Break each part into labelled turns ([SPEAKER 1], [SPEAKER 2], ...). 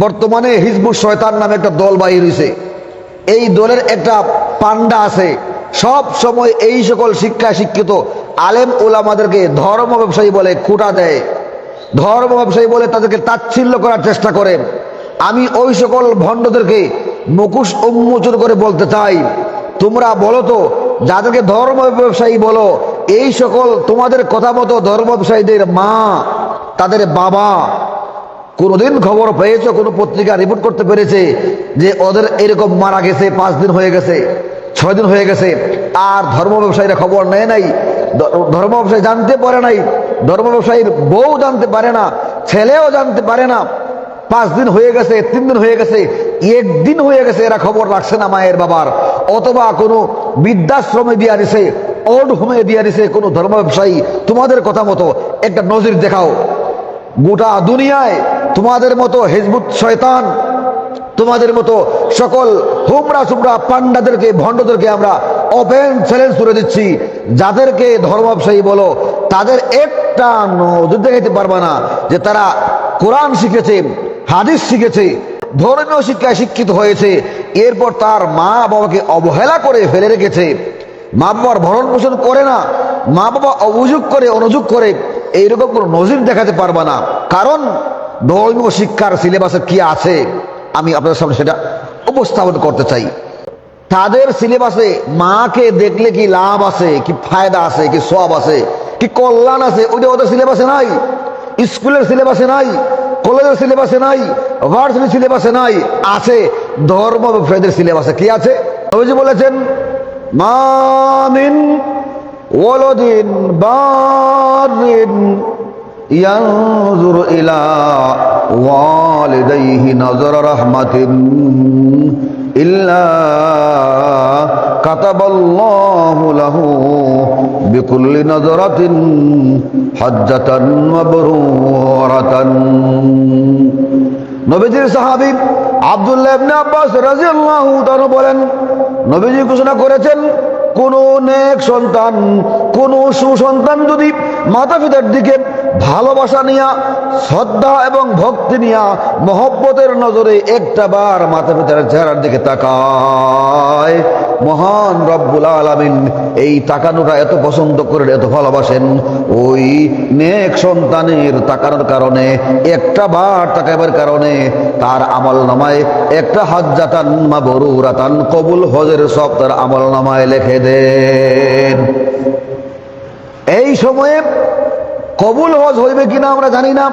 [SPEAKER 1] বর্তমানে হিজবুত শয়তান নামে একটা দল বাহির হয়েছে। এই দলের একটা পান্ডা আছে, সব সময় এই সকল শিক্ষায় শিক্ষিত আলেম ওলামাদেরকে ধর্ম ব্যবসায়ী বলে খুঁটা দেয়, ধর্ম ব্যবসায়ী বলে তাদেরকে তাচ্ছিল্য করার চেষ্টা করে। আমি ওই সকল ভণ্ডদেরকে মুখোশ উন্মোচন করে বলতে চাই, তোমরা বলো তো, যাদেরকে ধর্ম ব্যবসায়ী বলো, এই সকল তোমাদের কথা মতো ধর্ম ব্যবসায়ীদের মা, তাদের বাবা কোনোদিন খবর পেয়েছো, কোনো পত্রিকা রিপোর্ট করতে পেরেছে যে ওদের এরকম মারা গেছে, 5 দিন হয়ে গেছে, 6 দিন হয়ে গেছে, আর ধর্ম ব্যবসায়ীরা খবর নেয় নাই, ধর্ম ব্যবসায়ী জানতে পারে নাই, ধর্ম ব্যবসায়ীর বউ জানতে পারে না, ছেলেও জানতে পারে না, 5 দিন হয়ে গেছে, 3 দিন হয়ে গেছে, 1 দিন হয়ে গেছে, এরা খবর রাখছে না মায়ের বাবার, অথবা কোনো বৃদ্ধাশ্রমে দিয়া দিছে, ওল্ড হোমে দিয়া দিছে কোনো ধর্ম ব্যবসায়ী। তোমাদের কথা মতো একটা নজির দেখাও। গোটা দুনিয়ায় তোমাদের মতো হিজবুত শয়তান, তোমাদের মতো সকল হুমরা সুমরা পান্ডাদেরকে, ভণ্ডদেরকে আমরা ওপেন চ্যালেঞ্জ করে দিচ্ছি, যাদেরকে ধর্ম ব্যবসায়ী বলো, তাদের একটা নজির দেখাইতে পারবা না যে তারা কোরআন শিখেছে, হাদিস শিখেছে, ধর্মীয় শিক্ষায় শিক্ষিত হয়েছে, এরপর তার মা বাবাকে অবহেলা করে ফেলে রেখেছে, মা বাবার ভরণ পোষণ করে না, মা বাবা অভিযোগ করে, অনুযোগ করে, এইরকম কোনো নজির দেখাতে পারবা না। কারণ ধর্মীয় শিক্ষার সিলেবাসে কি আছে আমি আপনাদের সামনে সেটা উপস্থাপন করতে চাই। তাদের সিলেবাসে মাকে দেখলে কি লাভ আছে, কি ফায়দা আছে, কি সওয়াব আছে, কি কল্যাণ আছে, ওইটা ওদের সিলেবাসে নাই, স্কুলের সিলেবাসে নাই, কলেজের সিলেবাসে নাই, ভার্সিটির সিলেবাসে নাই, আছে ধর্ম ব্যবসায়ীদের সিলেবাসে। কি আছে? নবীজি বলেছেন, মা মিন ওয়ালাদিন বারিন ইয়ানজুরু ইলা ওয়ালিদাইহি নাযরা রাহমাতিন ইল্লা কাতাবাল্লাহু লাহু বিকুল্লি নাযরাতিন হাজ্জাতান মাবরুরাতান। নবীজির সাহাবী আব্দুল্লাহ ইবনে আব্বাস রাদিয়াল্লাহু তাআলা বলেন, নবীজি ঘোষণা করেছেন, কোন নেক সন্তান, কোন সুসন্তান যদি মাতা পিতার দিকে ভালোবাসা নিয়া, শ্রদ্ধা এবং ভক্তি নিয়া, মহব্বতের নজরে একটা বার মাতা পিতার চেহারার দিকে তাকায়, মহান রব্বুল আলামিন এই তাকানোটা এত পছন্দ করেন, এত ভালোবাসেন, ওই নেক সন্তানের তাকানোর কারণে, একটা বার তাকাবার কারণে তার আমল নামায় একটা হাজ্জাতান মাবরুরাতান, কবুল হজের সব তার আমল নামায় লিখে দেন। এই সময়ে কবুল হজ হইবে কিনা আমরা জানি না,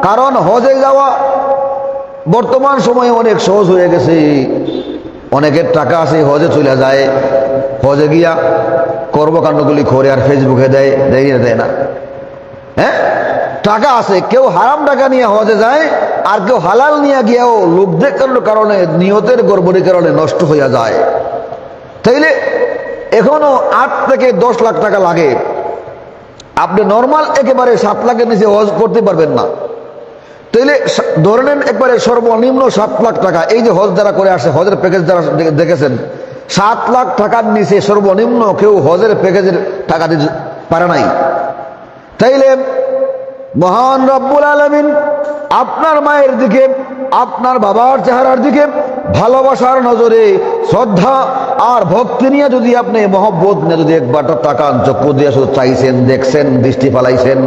[SPEAKER 1] কারণ হজে যাওয়া বর্তমান সময়ে অনেক সহজ হয়ে গেছে। অনেকের টাকা আছে, হজে চলে যায়, হজে গিয়া কর্মকাণ্ডগুলি করে আর ফেসবুকে দেয়, দেয় না। হ্যাঁ, টাকা আছে, কেউ হারাম টাকা নিয়ে হজে যায়, আর কেউ হালাল নিয়ে গিয়েও লোক দেখানোর কারণে, নিয়তের গড়বড়ির কারণে নষ্ট হইয়া যায়। তাইলে এখনো 8 থেকে 10 লাখ টাকা লাগে। আপনি নর্মাল একেবারে 7 লাখের নিচে হজ করতে পারবেন না। তাইলে ধরে নেন একবারে সর্বনিম্ন 7 লাখ টাকা। এই যে হজ যারা করে আসে, হজের প্যাকেজ যারা দেখেছেন, 7 লাখ টাকার নিচে সর্বনিম্ন কেউ হজের প্যাকেজের টাকা দিতে পারে নাই। তাইলে মহান রব্বুল আলামিন আপনার মায়ের দিকে, আপনার বাবার চেহারার দিকে ভালোবাসার নজরে, শ্রদ্ধা আর ভক্তি নিয়ে যদি আপনি মহব্বত নিয়ে যদি একবারটা তাকান, চক্ষু দিয়ে শুধু চাইছেন, দেখছেন, দৃষ্টি ফালাইছেন,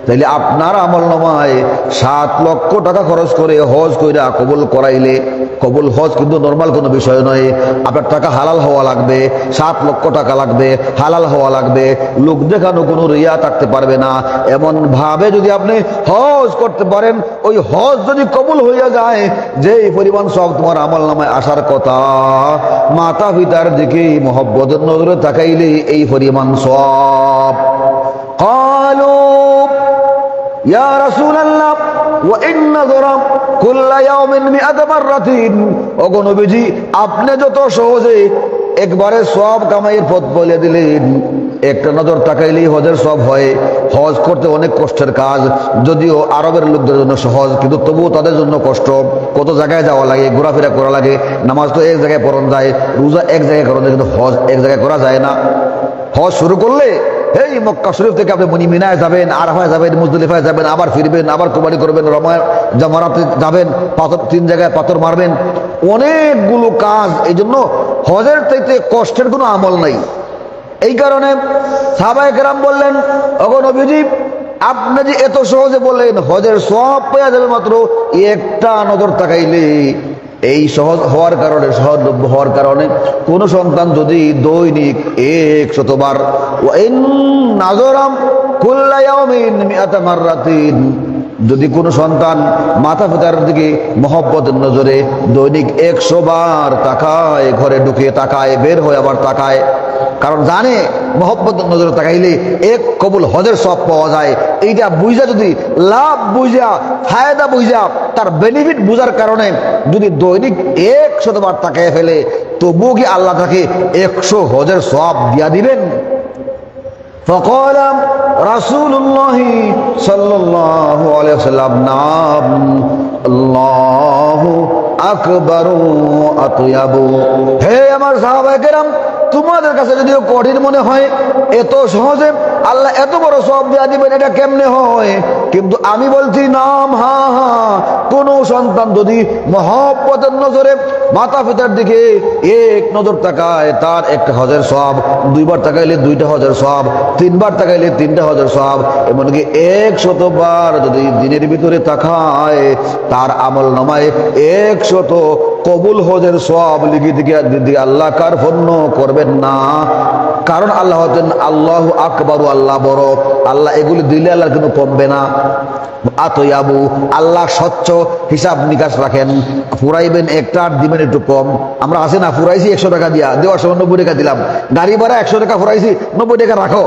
[SPEAKER 1] তাইলে আপনার আমল নামায় 7 লক্ষ টাকা খরচ করে হজ কইরা কবুল করাইলে, কবুল হজ কিন্তু নর্মাল কোনো বিষয় নয়। আপনার টাকা হালাল হওয়া লাগবে, 7 লক্ষ টাকা লাগবে, হালাল হওয়া লাগবে, লোক দেখানো কোনো রিয়া থাকতে পারবে না। এমন ভাবে যদি আপনি হজ করতে পারেন, ওই হজ যদি কবুল হইয়া যায়, যেই পরিমাণ সব তোমার আমল নামায় আসার কথা, মাতা পিতার দিকে মহব্বতের নজরে তাকাইলে এই পরিমাণ সব। قالوا يا رسول الله وإن نظر كل يوم 100 مرة। ওগো নবীজি, আপনি যত সহজে একবারে সব কামাইয়ের পথ বলে দিলেন, একটা নজর তাকাইলেই হজের সব হয়। হজ করতে অনেক কষ্টের কাজ, যদিও আরবের লোকদের জন্য সহজ, কিন্তু তবুও তাদের জন্য কষ্ট। কত জায়গায় যাওয়া লাগে, ঘোরাফেরা করা লাগে, নামাজ তো এক জায়গায় পড়ানো যায়, রোজা এক জায়গায় করা যায়, কিন্তু হজ এক জায়গায় করা যায় না। হজ শুরু করলে এই মক্কা শরীফ থেকে আপনি মিনায় যাবেন, আরাফায় যাবেন, মুজদলিফায় যাবেন, আবার ফিরবেন, আবার কুরবানি করবেন, জামারাতে যাবেন, পাথর 3 জায়গায় পাথর মারবেন, অনেকগুলো কাজ। এই জন্য হজের চাইতে কষ্টের কোনো আমল নাই। এই কারণে সাহাবায়ে কেরাম বললেন, ওগো নবীজি, আপনি যে এত সহজে বললেন হজের সওয়াব পেয়ে যাবে মাত্র একটা নজর তাকাইলে, এই সহজ হওয়ার কারণে, সহজলভ্য হওয়ার কারণে কোন সন্তান যদি দৈনিক 100 বার ওয়াইন নাজরাম কুল্লা ইয়াউমিন মিআতা মাররাতিন, যদি কোনো সন্তান মাতা পিতার দিকে মহব্বতের নজরে দৈনিক 100 বার তাকায়, ঘরে ঢুকে তাকায়, বের হয়ে আবার তাকায়, কারণ জানে মহব্বতের নজরে তাকাইলে এক কবুল হজের সওয়াব পাওয়া যায়। এইটা বুঝা, যদি লাভ বুঝা, ফায়দা বুঝা, তার বেনিফিট বুঝার কারণে যদি দৈনিক 100 বার তাকায় ফেলে, তবুও কি আল্লাহ তাকে 100 হজের সওয়াব দিয়া দিবেন? فقال رسول الله صلى الله عليه وسلم نعم الله আকবার আতয়াবু। হে আমার সাহাবায়ে কেরাম, তোমাদের কাছে যদিও কঠিন মনে হয়, এত সহজে আল্লাহ এত বড় সওয়াব দিয়ে দিবেন, এটা কেমনে হয়? কিন্তু আমি বলছি নাম, হ্যাঁ হ্যাঁ, কোন সন্তান যদি মহব্বতের নজরে মাতা পিতার দিকে এক নজর তাকায়, তার 1টা হজের সওয়াব, 2 বার তাকাইলে 2টা হজের সওয়াব, 3 বার তাকাইলে 3টা হজের সওয়াব, এমনকি 100 বার যদি দিনের ভিতরে তাকায়, তার আমল নামায় 100 কবুল হজের সওয়াব লিখে দিকে আল্লাহ কার্পণ্য করবেন না। কারণ আল্লাহ হচ্ছেন আল্লাহু আকবার, আল্লাহ বড়, আল্লাহ এগুলি দিলে আল্লাহ কিন্তু কমবে না। আতয়াবু, আল্লাহ স্বচ্ছ হিসাব নিকাশ রাখেন, ফুরাইবেন একটা আর দিবেন একটু কম। আমরা আছে না, ফুরাইছি 100 টাকা দিয়া, দেওয়ার সময় 90 টাকা দিলাম, গাড়ি ভাড়া 100 টাকা ফুরাইছি, 90 টাকা রাখো,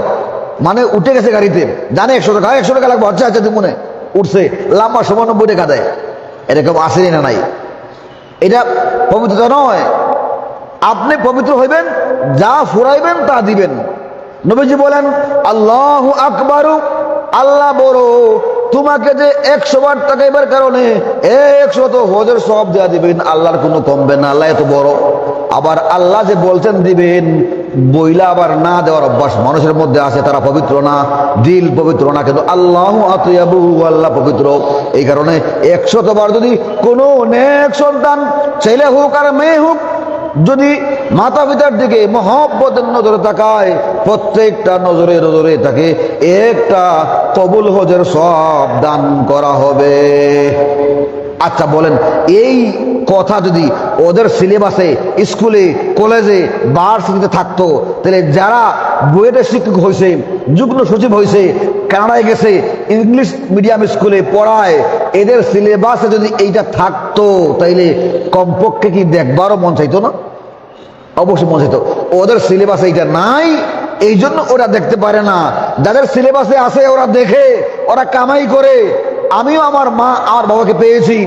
[SPEAKER 1] মানে উঠে গেছে গাড়িতে, জানে 100 টাকা, 100 টাকা লাগবে, আচ্ছা আচ্ছা মনে উঠছে, লম্বা সময় 90 টাকা দেয়। এরকম আসেনি না নাই? এটা পবিত্রতা নয়। আপনি পবিত্র হইবেন, যা ফুরাইবেন তা দিবেন। নবীজি বলেন আল্লাহু আকবারু, আল্লাহ বড়, তোমাকে যে 100 বার তাকাইবার কারণে 100 হজের সওয়াব দেয়া দিবেন, আল্লাহর কোনো কমবে না, আল্লাহ এত বড়। আবার আল্লাহ যে বলছেন দিবেন, বইলা আবার না দেওয়ার অভ্যাস মানুষের মধ্যে আছে, তারা পবিত্র না, দিল পবিত্র না, কিন্তু আল্লাহু আতয়াবু, আল্লাহ পবিত্র। এই কারণে 100 বার যদি কোনো নেক সন্তান, ছেলে হোক আর মেয়ে হোক, যদি মাতা পিতার দিকে মহব্বতের নজরে তাকায়, প্রত্যেকটা নজরে নজরে তাকে 1টা কবুল হজের সওয়াব দান করা হবে। আচ্ছা বলেন, এই কথা যদি ওদের সিলেবাসে, স্কুলে, কলেজে, ভার্সিটিতে থাকতো, তাহলে যারা বুয়েটের শিক্ষক হয়েছে, যুগ্ম সচিব হয়েছে, কানাডায় গেছে, ইংলিশ মিডিয়াম স্কুলে পড়ায়, এদের সিলেবাসে যদি এইটা থাকতো, তাইলে কমপক্ষে কি দেখবারও মন চাইতো না? অবশ্যই মন চাইতো। ওদের সিলেবাসে এইটা নাই, এই জন্য ওরা দেখতে পারে না। যাদের সিলেবাসে আছে ওরা দেখে, ওরা কামাই করে। আমিও আমার মা, আমার বাবাকে পেয়েছি,